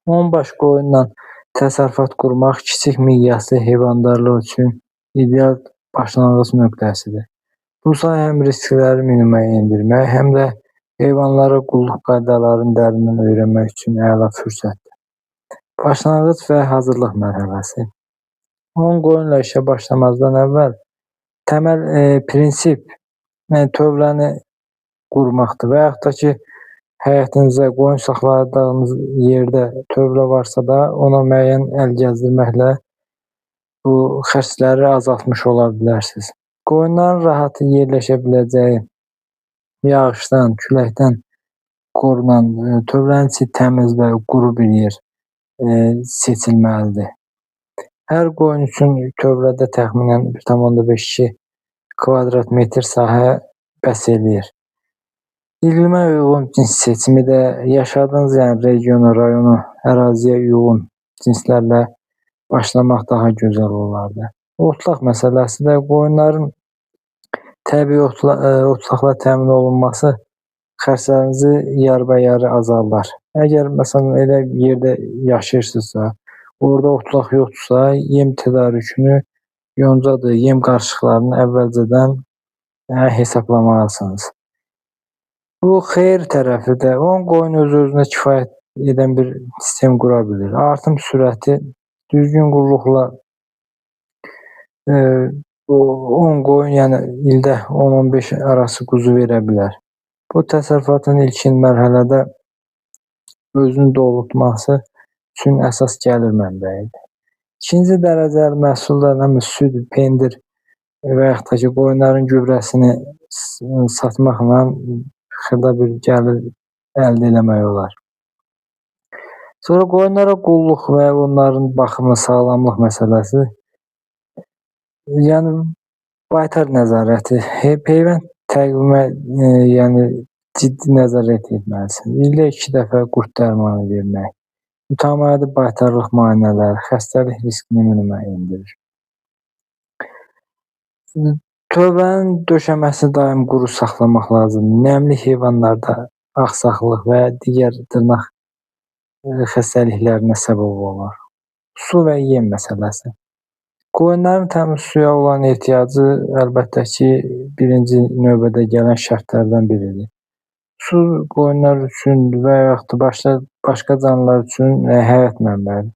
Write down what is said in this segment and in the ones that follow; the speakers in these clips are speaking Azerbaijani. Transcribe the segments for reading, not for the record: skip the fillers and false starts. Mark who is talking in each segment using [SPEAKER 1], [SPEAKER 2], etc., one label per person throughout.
[SPEAKER 1] 10 baş qoyunla təsərrüfat qurmaq kiçik miqyaslı heyvandarlıq üçün ideal başlanğıc nöqtəsidir. Bu sayı həm riskləri minimuma endirmək, həm də heyvanlara qulluq qaydalarını dərindən öyrənmək üçün əla fürsətdir. Başlanğıc və hazırlıq mərhələsi. 10 qoyunla işə başlamazdan əvvəl təməl prinsip tövləni qurmaqdır və yaxud da ki, həyətinizdə qoyun saxladığınız yerdə tövlə varsa da ona müəyyən əl gəzdirməklə bu xərcləri azaltmış ola bilərsiniz. Qoyunların rahat yerləşə biləcəyi yağışdan, küləkdən qorunan tövlənin içi təmiz və quru bir yer seçilməlidir. Hər qoyun üçün tövlədə təxminən 1,5-2 kvadrat metr sahə bəs eləyir. İqlimə uyğun cins seçimi də yaşadığınız regiona, rayona, əraziyə uyğun cinslərlə başlamaq daha gözəl olardı. Otlaq məsələsi də qoyunların təbii otlaqla təmin olunması xərclərinizi yarı-yarı azaldar. Əgər məsələn elə yerdə yaşayırsınızsa, orada otlaq yoxdursa, yem tədarükünü yoncadır, yem qarışıqlarını əvvəlcədən hesablamalısınız. Bu xeyir tərəfi də 10 qoyun öz-özünə kifayət edən bir sistem qura bilir. Artım sürəti düzgün qulluqla 10 qoyun, yəni ildə 10-15 arası quzu verə bilər. Bu təsərrüfatın ilkin mərhələdə özünü doğrultması üçün əsas gəlir mənbəyidir. İkinci dərəcəli məhsullar süd, pendir və yaxud da ki, qoyunların gübrəsini satmaqla xırda bir gəlir əldə etmək olar. Sonra qoyunlara qulluq və onların baxımı, sağlamlıq məsələsi, yəni baytar nəzarəti, peyvənd təqvimə ciddi nəzarət etməlisiniz. İldə 2 dəfə qurd dərmanı vermək, mütəmadi baytarlıq müayinələri xəstəlik riskini minimuma endirir. Tövlənin döşəməsini daim quru saxlamaq lazımdır. Nəmli heyvanlarda axsaqlıq və digər dırnaq xəstəliklərinə səbəb olar. Su və yem məsələsi. Qoyunların təmiz suya olan ehtiyacı əlbəttə ki, birinci növbədə gələn şərtlərdən biridir. Su qoyunlar üçün və yaxud da başqa canlılar üçün həyat mənbəyidir.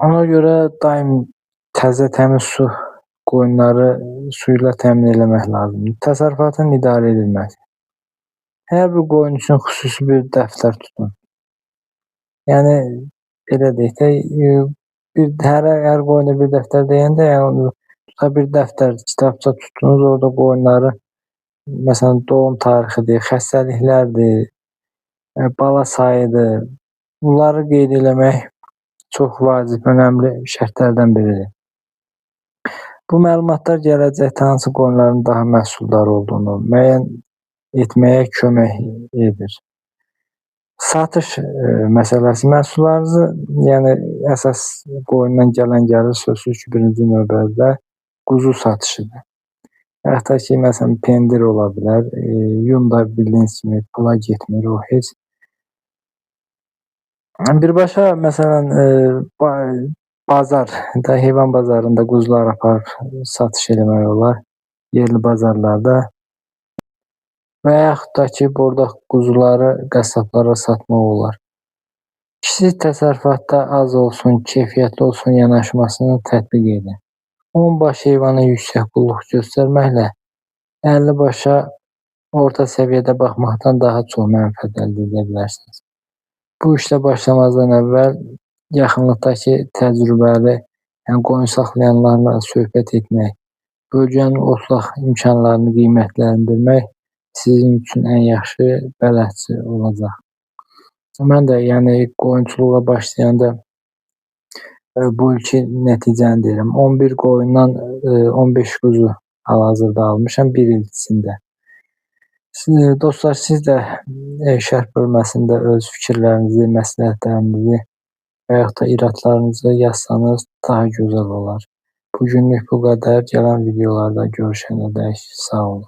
[SPEAKER 1] Ona görə daim təzə, təmiz su qoyunları su ilə təmin eləmək lazımdır. Təsərrüfatın idarə edilməsi. Hər bir qoyun üçün xüsusi bir dəftər tutun. Yəni, belə deyək də, hər qoyuna bir dəftər deyəndə, bir dəftər, kitabça tutunuz, orada qoyunları, məsələn, doğum tarixidir, xəstəliklərdir, bala sayıdır, bunları qeyd eləmək çox vacib, önəmli şərtlərdən biridir. Bu məlumatlar gələcəkdə hansı qoyunların daha məhsuldar olduğunu müəyyən etməyə kömək edir. Satış məsələsi, məhsullarınızı, yəni əsas qoyundan gələn gəlir sözsüz ki, birinci növbədə quzu satışıdır. Hətta ki, məsələn, pendir ola bilər, yun da bildiyiniz kimi pula getmir, o heç. Birbaşa, məsələn, bazar, heyvan bazarında quzular aparıb satış eləmək olar, yerli bazarlarda. Və yaxud da ki, burada quzuları qəssablara satmaq olar. Kiçik təsərrüfatda az olsun, keyfiyyətli olsun yanaşmasını tətbiq edin. 10 baş heyvana yüksək qulluq göstərməklə 50 başa orta səviyyədə baxmaqdan daha çox mənfəət əldə edə bilərsiniz. Bu işlə başlamazdan əvvəl yaxınlıqdakı təcrübəli qoyun saxlayanlarla söhbət etmək, bölgənin otlaq imkanlarını qiymətləndirmək sizin üçün ən yaxşı bələdçi olacaq. Mən də qoyunçuluğa başlayanda bu ilki nəticəni deyirəm. 11 qoyundan 15 quzu hal-hazırda almışam bir il içində. Dostlar, siz də şərh bölməsində öz fikirlərinizi, məsləhətlərinizi və yaxud da iradlarınızı yazsanız daha gözəl olar. Bugünlük bu qədər. Gələn videolarda görüşənədək sağ olun.